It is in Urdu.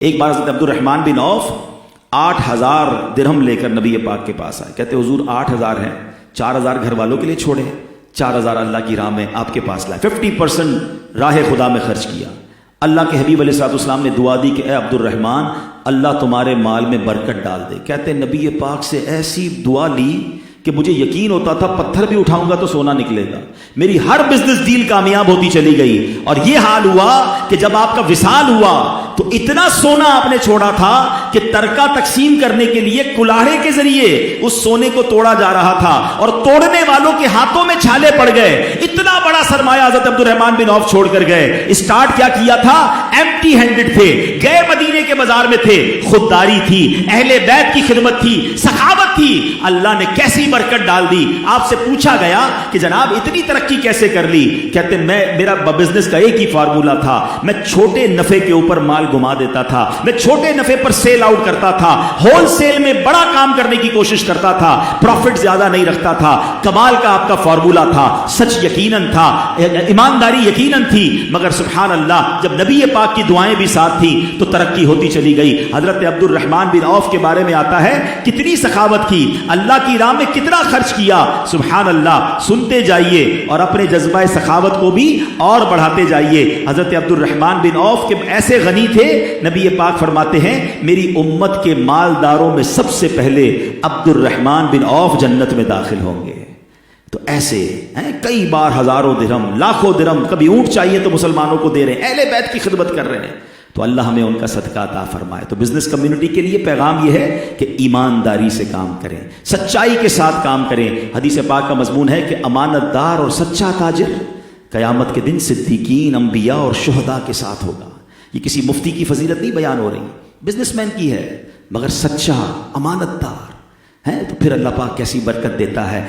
ایک بار حضرت عبد الرحمن بن عوف 8,000 درہم لے کر نبی پاک کے پاس آئے. کہتے حضور 8,000 ہیں، 4,000 گھر والوں کے لیے چھوڑے، 4,000 اللہ کی راہ میں آپ کے پاس لائے. 50% راہ خدا میں خرچ کیا. اللہ کے حبیب علیہ الصلوۃ والسلام نے دعا دی کہ اے عبد الرحمن اللہ تمہارے مال میں برکت ڈال دے. کہتے نبی پاک سے ایسی دعا لی کہ مجھے یقین ہوتا تھا پتھر بھی اٹھاؤں گا تو سونا نکلے گا. میری ہر بزنس ڈیل کامیاب ہوتی چلی گئی. اور یہ حال ہوا کہ جب آپ کا وصال ہوا تو اتنا سونا آپ نے چھوڑا تھا کہ ترکہ تقسیم کرنے کے لیے کلاڑے کے ذریعے اس سونے کو توڑا جا رہا تھا اور توڑنے والوں کے ہاتھوں میں چھالے پڑ گئے. اتنا بڑا سرمایہ حضرت عبد الرحمن بن عوف چھوڑ کر گئے. اسٹارٹ کیا کیا تھا؟ ایمٹی ہینڈڈ تھے، گئے مدینے کے بازار میں تھے. خودداری تھی، اہل بیت کی خدمت تھی، سخاوت تھی. اللہ نے کیسی برکت ڈال دی. آپ سے پوچھا گیا کہ جناب اتنی ترقی کیسے کر لی؟ کہتے میرا بزنس کا ایک ہی فارمولا تھا، میں چھوٹے نفع کے اوپر مال گما دیتا تھا، میں چھوٹے نفع پر سیل آؤٹ کرتا تھا، ہول سیل میں بڑا کام کرنے کی کوشش کرتا تھا، پروفٹ زیادہ نہیں رکھتا تھا. کمال کا آپ کا فارمولا تھا. سچ یقیناً تھا، ایمانداری یقیناً تھی، مگر سبحان اللہ جب نبی پاک کی دعائیں بھی ساتھ تھیں تو ترقی ہوتی چلی گئی. حضرت عبد الرحمن بن عوف کے بارے میں آتا ہے کتنی سخاوت کی، اللہ کی راہ میں کتنا خرچ کیا. سبحان اللہ. سنتے جائیے اور اپنے جذبہ سخاوت کو بھی اور بڑھاتے جائیے. حضرت عبد الرحمن بن عوف کے ایسے غنی تھے، نبی پاک فرماتے ہیں میری امت کے مالداروں میں سب سے پہلے عبد الرحمن بن عوف جنت میں داخل ہوں گے. تو ایسے کئی بار ہزاروں درہم، لاکھوں درہم، کبھی اونٹ چاہیے تو مسلمانوں کو دے رہے ہیں، اہل بیت کی خدمت کر رہے ہیں. تو اللہ ہمیں ان کا صدقہ عطا فرمائے. تو بزنس کمیونٹی کے لیے پیغام یہ ہے کہ ایمانداری سے کام کریں، سچائی کے ساتھ کام کریں. حدیث پاک کا مضمون ہے کہ امانت دار اور سچا تاجر قیامت کے دن صدیقین، انبیاء اور شہداء کے ساتھ ہوگا. یہ کسی مفتی کی فضیلت نہیں بیان ہو رہی، بزنس مین کی ہے، مگر سچا امانت دار ہے تو پھر اللہ پاک کیسی برکت دیتا ہے.